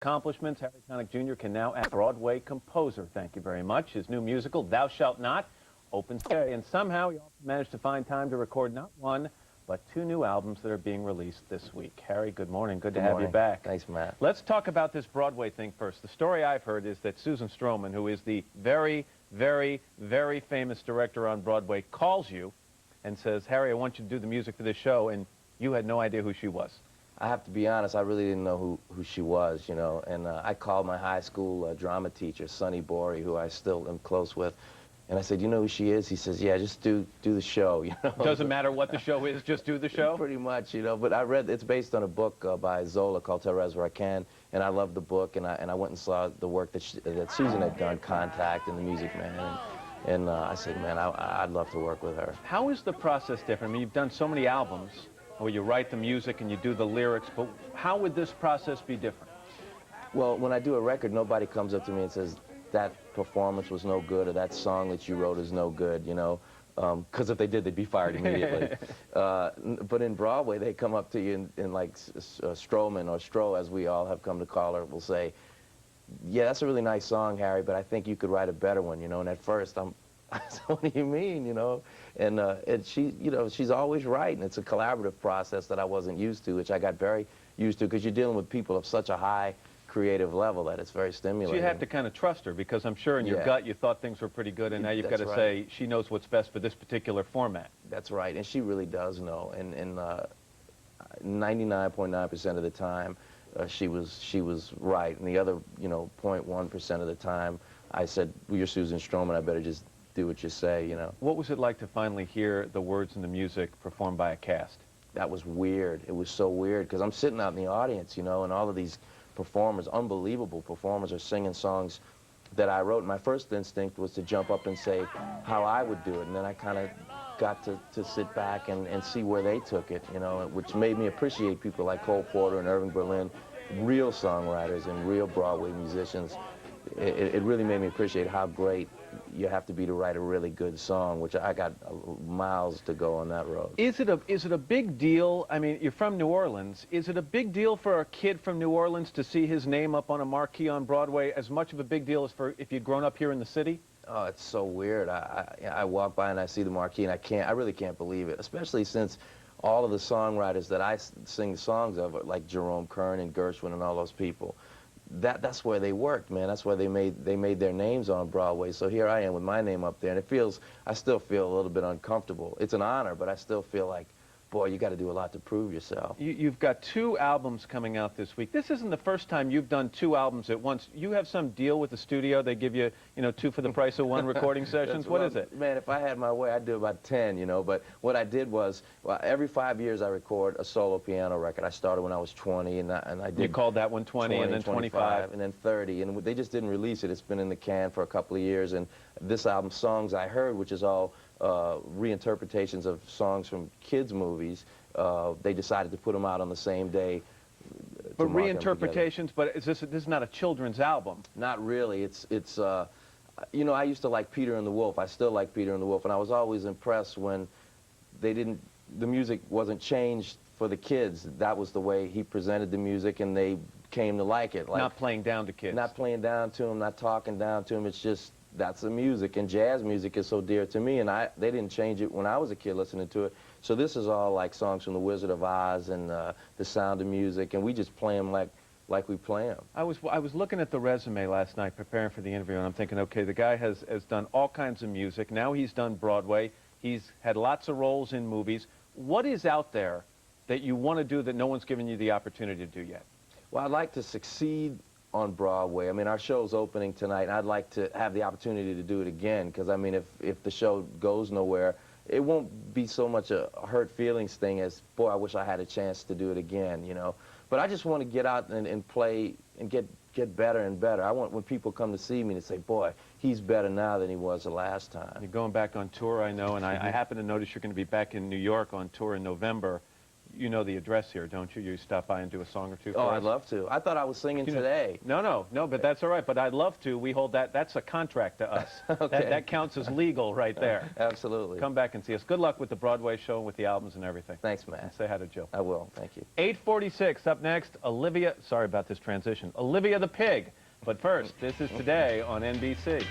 Accomplishments, Harry Connick Jr. can now act Broadway composer. Thank you very much. His new musical, Thou Shalt Not, opens today, and somehow he also managed to find time to record not one, but two new albums that are being released this week. Harry, good morning. Good to have you back. Thanks, Matt. Let's talk about this Broadway thing first. The story I've heard is that Susan Stroman, who is the very, very, very famous director on Broadway, calls you and says, Harry, I want you to do the music for this show, and you had no idea who she was. I have to be honest, I really didn't know who she was, you know, and I called my high school drama teacher, Sonny Borey, who I still am close with, and I said, you know who she is? He says, yeah, just do the show, you know. Doesn't matter what the show is, just do the show? Pretty much, you know, but I read, it's based on a book by Zola called Tell Where I Can, and I loved the book, and I went and saw the work that Susan had done, Contact and The Music Man, and I said, man, I'd love to work with her. How is the process different? I mean, you've done so many albums where you write the music and you do the lyrics, but how would this process be different? Well, when I do a record, nobody comes up to me and says, that performance was no good, or that song that you wrote is no good, you know, because if they did, they'd be fired immediately. But in Broadway, they come up to you and like Stroman, or Stro, as we all have come to call her, will say, yeah, that's a really nice song, Harry, but I think you could write a better one, you know, and at first, what do you mean, you know? And she, you know, she's always right, and it's a collaborative process that I wasn't used to, which I got very used to, because you're dealing with people of such a high creative level that it's very stimulating. So you have to kind of trust her, because I'm sure in your gut you thought things were pretty good, and now you've got to say she knows what's best for this particular format. That's right, and she really does know, and 99.9% of the time she was right, and the other, you know, 0.1% of the time I said, well, you're Susan Stroman, I better just do what you say, you know. What was it like to finally hear the words and the music performed by a cast? That was weird. It was so weird, because I'm sitting out in the audience, you know, and all of these performers, unbelievable performers, are singing songs that I wrote. My first instinct was to jump up and say how I would do it, and then I kind of got to sit back and see where they took it, you know, which made me appreciate people like Cole Porter and Irving Berlin, real songwriters and real Broadway musicians. It really made me appreciate how great you have to be to write a really good song, which I got miles to go on that road. Is it a big deal? I mean, you're from New Orleans. Is it a big deal for a kid from New Orleans to see his name up on a marquee on Broadway, as much of a big deal as for if you'd grown up here in the city? Oh, it's so weird. I walk by and I see the marquee, and I really can't believe it, especially since all of the songwriters that I sing songs of, like Jerome Kern and Gershwin and all those people, that's where they worked, man. That's where they made their names on Broadway. So here I am with my name up there, and I still feel a little bit uncomfortable. It's an honor, but I still feel like, boy, you got to do a lot to prove yourself. You've got two albums coming out this week. This isn't the first time you've done two albums at once. You have some deal with the studio. They give you, you know, 2 for the price of 1 recording sessions. What is it? Man, if I had my way, I'd do about 10, you know. But what I did was, well, every 5 years I record a solo piano record. I started when I was 20, and I did. You called that one 20 and then 25. And then 30. And they just didn't release it. It's been in the can for a couple of years. And this album, Songs I Heard, which is all reinterpretations of songs from kids' movies, they decided to put them out on the same day. But reinterpretations, but this is not a children's album. Not really. It's you know, I used to like Peter and the Wolf. I still like Peter and the Wolf, and I was always impressed when the music wasn't changed for the kids. That was the way he presented the music, and they came to like it. Like, not playing down to kids. Not playing down to them, not talking down to them. It's just, that's the music, and jazz music is so dear to me, and they didn't change it when I was a kid listening to it. So this is all like songs from The Wizard of Oz and The Sound of Music, and we just play them like we play them. I was looking at the resume last night preparing for the interview, and I'm thinking, okay, the guy has done all kinds of music. Now he's done Broadway. He's had lots of roles in movies. What is out there that you want to do that no one's given you the opportunity to do yet? Well, I'd like to succeed on Broadway. I mean, our show's opening tonight, and I'd like to have the opportunity to do it again, because, I mean, if the show goes nowhere, it won't be so much a hurt feelings thing as, boy, I wish I had a chance to do it again, you know. But I just want to get out and play and get better and better. I want, when people come to see me, to say, boy, he's better now than he was the last time. You're going back on tour, I know, and I happen to notice you're going to be back in New York on tour in November. you know the address here, don't you? You stop by and do a song or two for Oh, us? I'd love to. I thought I was singing today. No, but that's all right. But I'd love to. We hold that. That's a contract to us. Okay. That counts as legal right there. Absolutely. Come back and see us. Good luck with the Broadway show and with the albums and everything. Thanks, Matt. Say hi to Jill. I will. Thank you. 8:46. Up next, Olivia. Sorry about this transition. Olivia the Pig. But first, this is Today on NBC.